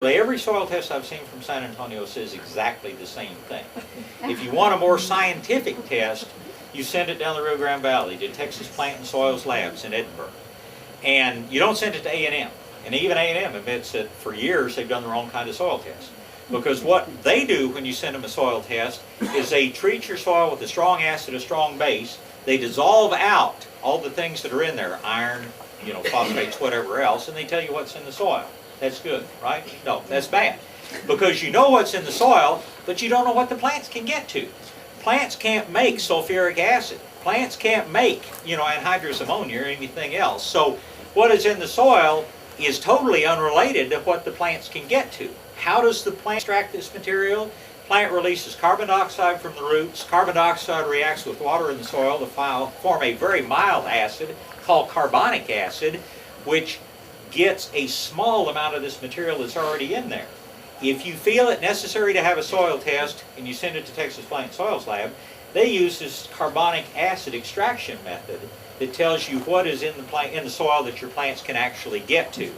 Every soil test I've seen from San Antonio says exactly the same thing. If you want a more scientific test, you send it down the Rio Grande Valley to Texas Plant and Soils Labs in Edinburgh. And you don't send it to A&M. And even A&M admits that for years they've done the wrong kind of soil test. Because what they do when you send them a soil test is they treat your soil with a strong acid, a strong base. They dissolve out all the things that are in there, iron, phosphates, whatever else, and they tell you what's in the soil. That's good, right? No, that's bad. Because you know what's in the soil, but you don't know what the plants can get to. Plants can't make sulfuric acid. Plants can't make, anhydrous ammonia or anything else. So what is in the soil is totally unrelated to what the plants can get to. How does the plant extract this material? Plant releases carbon dioxide from the roots. Carbon dioxide reacts with water in the soil to form a very mild acid called carbonic acid, which gets a small amount of this material that's already in there. If you feel it necessary to have a soil test and you send it to Texas Plant and Soils Lab, they use this carbonic acid extraction method that tells you what is in the soil that your plants can actually get to.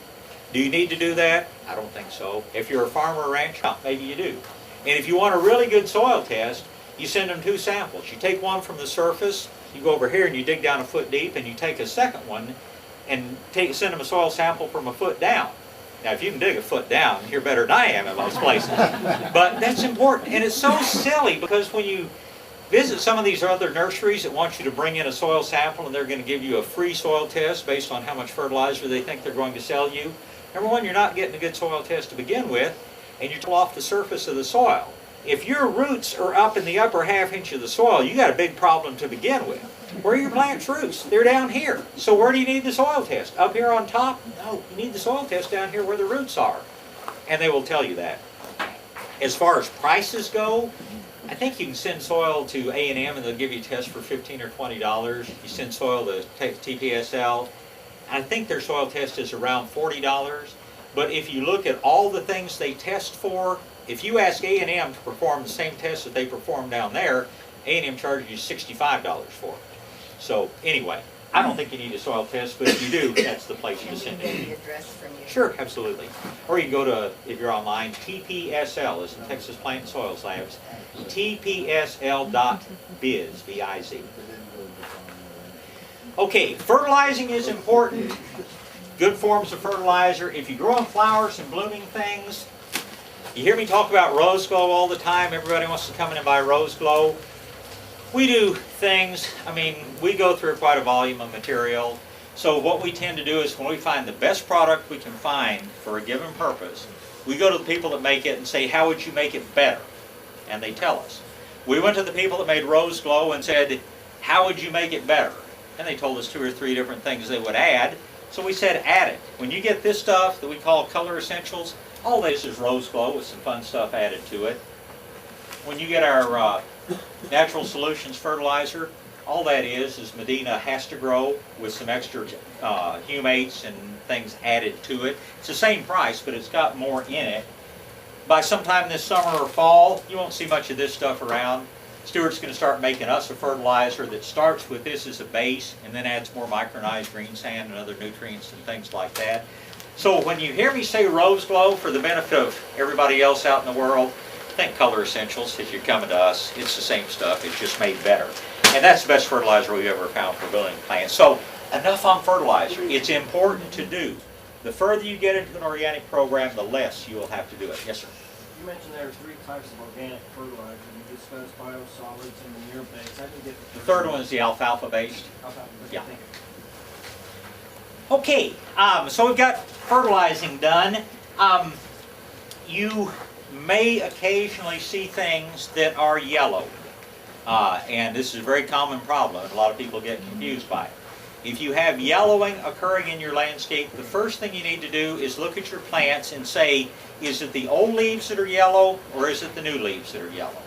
Do you need to do that? I don't think so. If you're a farmer or rancher, maybe you do. And if you want a really good soil test, you send them 2 samples. You take one from the surface, you go over here and you dig down a foot deep, and you take a second one and send them a soil sample from a foot down. Now, if you can dig a foot down, you're better than I am in most places. But that's important, and it's so silly because when you visit some of these other nurseries that want you to bring in a soil sample and they're going to give you a free soil test based on how much fertilizer they think they're going to sell you. Number one, you're not getting a good soil test to begin with, and you're off the surface of the soil. If your roots are up in the upper ½ inch of the soil, you got a big problem to begin with. Where are your plant's roots? They're down here. So where do you need the soil test? Up here on top? No, you need the soil test down here where the roots are. And they will tell you that. As far as prices go, I think you can send soil to A&M and they'll give you a test for $15 or $20. You send soil to TPSL, I think their soil test is around $40. But if you look at all the things they test for, if you ask A&M to perform the same test that they perform down there, A&M charges you $65 for it. So anyway, I don't think you need a soil test, but if you do, that's the place to send it. Can we get the address from you? Sure, absolutely. Or you can go to, if you're online, TPSL is in Texas Plant and Soils Labs, tpsl.biz, B-I-Z. Okay, fertilizing is important. Good forms of fertilizer. If you're growing flowers and blooming things, you hear me talk about Rose Glow all the time. Everybody wants to come in and buy Rose Glow. We do things, we go through quite a volume of material. So what we tend to do is when we find the best product we can find for a given purpose, we go to the people that make it and say, how would you make it better? And they tell us. We went to the people that made Rose Glow and said, how would you make it better? And they told us 2 or 3 different things they would add. So we said, add it. When you get this stuff that we call Color Essentials, all this is Rose Glow with some fun stuff added to it. When you get our Natural Solutions fertilizer, all that is Medina Has to Grow with some extra humates and things added to it. It's the same price, but it's got more in it. By sometime this summer or fall, you won't see much of this stuff around. Stuart's going to start making us a fertilizer that starts with this as a base and then adds more micronized green sand and other nutrients and things like that. So when you hear me say Rose Glow, for the benefit of everybody else out in the world, think Color Essentials if you're coming to us. It's the same stuff, it's just made better. And that's the best fertilizer we've ever found for building plants. So enough on fertilizer. It's important to do. The further you get into an organic program, the less you will have to do it. Yes, sir? You mentioned there are 3 types of organic fertilizer. You discussed biosolids and manure-based. I didn't get The third one is the alfalfa-based. Alfalfa. Yeah. Okay, so we've got fertilizing done. You may occasionally see things that are yellowed. And this is a very common problem, and a lot of people get confused by it. If you have yellowing occurring in your landscape, the first thing you need to do is look at your plants and say, is it the old leaves that are yellow, or is it the new leaves that are yellow?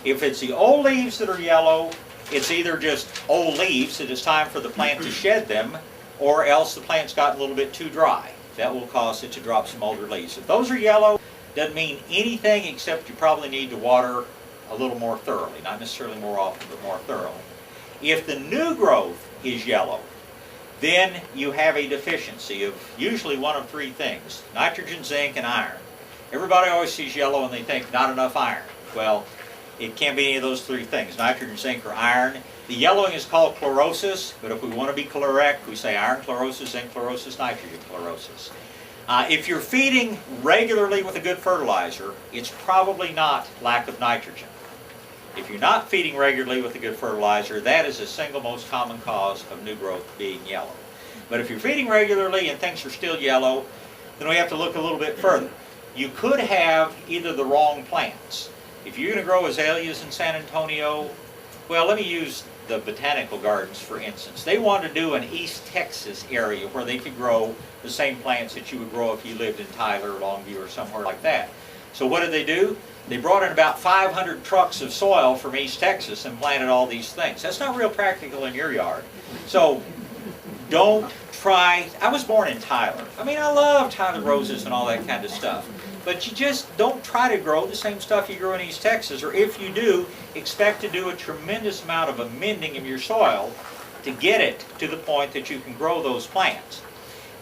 If it's the old leaves that are yellow, it's either just old leaves that it's time for the plant to shed them, or else the plant's gotten a little bit too dry. That will cause it to drop some older leaves. If those are yellow, doesn't mean anything except you probably need to water a little more thoroughly. Not necessarily more often, but more thoroughly. If the new growth is yellow, then you have a deficiency of usually one of 3 things: nitrogen, zinc, and iron. Everybody always sees yellow and they think not enough iron. Well, it can't be any of those three things, nitrogen, zinc, or iron. The yellowing is called chlorosis, but if we want to be correct, we say iron chlorosis, zinc chlorosis, nitrogen chlorosis. If you're feeding regularly with a good fertilizer, it's probably not lack of nitrogen. If you're not feeding regularly with a good fertilizer, that is the single most common cause of new growth being yellow. But if you're feeding regularly and things are still yellow, then we have to look a little bit further. You could have either the wrong plants. If you're going to grow azaleas in San Antonio, well, let me use the botanical gardens for instance. They want to do an East Texas area where they could grow the same plants that you would grow if you lived in Tyler or Longview or somewhere like that. So what did they do? They brought in about 500 trucks of soil from East Texas and planted all these things. That's not real practical in your yard. So don't try, I was born in Tyler. I mean, I love Tyler roses and all that kind of stuff. But you just don't try to grow the same stuff you grow in East Texas, or if you do, expect to do a tremendous amount of amending of your soil to get it to the point that you can grow those plants.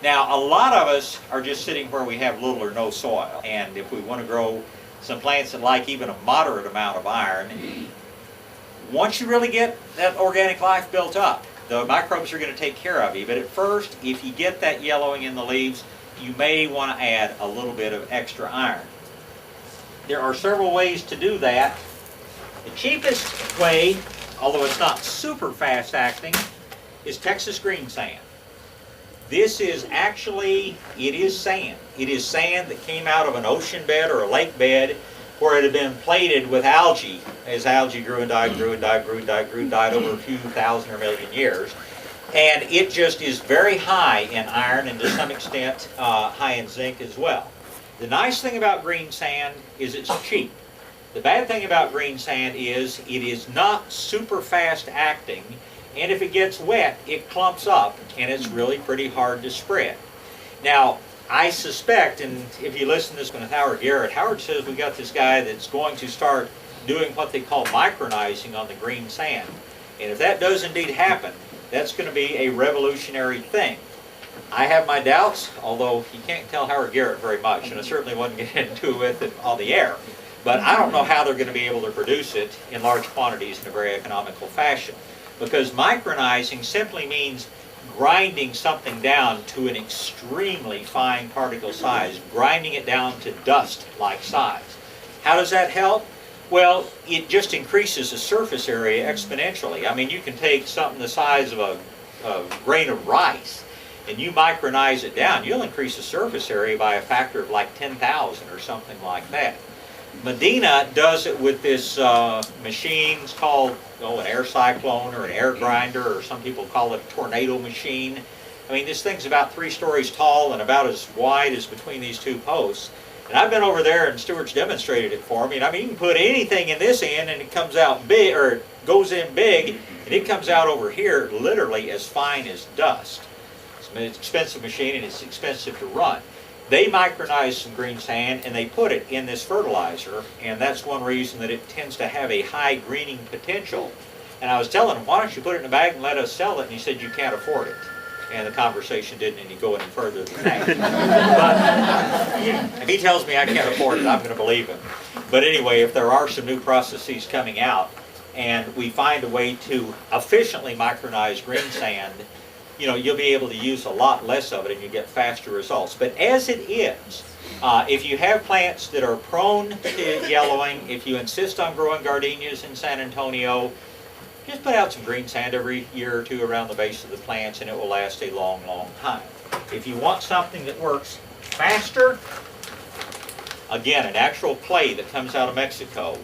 Now, a lot of us are just sitting where we have little or no soil, and if we want to grow some plants that like even a moderate amount of iron, once you really get that organic life built up, the microbes are going to take care of you. But at first, if you get that yellowing in the leaves, you may want to add a little bit of extra iron. There are several ways to do that. The cheapest way, although it's not super fast acting, is Texas green sand. This is actually, it is sand. It is sand that came out of an ocean bed or a lake bed where it had been plated with algae. As algae grew and died, grew and died, grew and died, grew and died over a few thousand or million years. And it just is very high in iron and to some extent high in zinc as well. The nice thing about green sand is it's cheap. The bad thing about green sand is it is not super fast acting, and if it gets wet, it clumps up and it's really pretty hard to spread. Now, I suspect, and if you listen to this with Howard Garrett, Howard says we got this guy that's going to start doing what they call micronizing on the green sand. And if that does indeed happen, that's going to be a revolutionary thing. I have my doubts, although you can't tell Howard Garrett very much, and I certainly wouldn't get into it with it on the air. But I don't know how they're going to be able to produce it in large quantities in a very economical fashion. Because micronizing simply means grinding something down to an extremely fine particle size, grinding it down to dust-like size. How does that help? Well, it just increases the surface area exponentially. I mean, you can take something the size of a grain of rice and you micronize it down, you'll increase the surface area by a factor of like 10,000 or something like that. Medina does it with this machine. It's called an air cyclone or an air grinder, or some people call it a tornado machine. I mean, this thing's about 3 stories tall and about as wide as between these two posts. And I've been over there and Stuart's demonstrated it for me. And I mean, you can put anything in this end and it comes out big, or it goes in big, and it comes out over here literally as fine as dust. It's an expensive machine and it's expensive to run. They micronize some green sand and they put it in this fertilizer, and that's one reason that it tends to have a high greening potential. And I was telling him, why don't you put it in a bag and let us sell it? And he said, you can't afford it. And the conversation didn't any go any further than that. But if he tells me I can't afford it, I'm going to believe him. But anyway, if there are some new processes coming out and we find a way to efficiently micronize green sand, you'll be able to use a lot less of it and you get faster results. But as it is, if you have plants that are prone to yellowing, if you insist on growing gardenias in San Antonio, just put out some green sand every year or two around the base of the plants and it will last a long, long time. If you want something that works faster, again, a natural clay that comes out of Mexico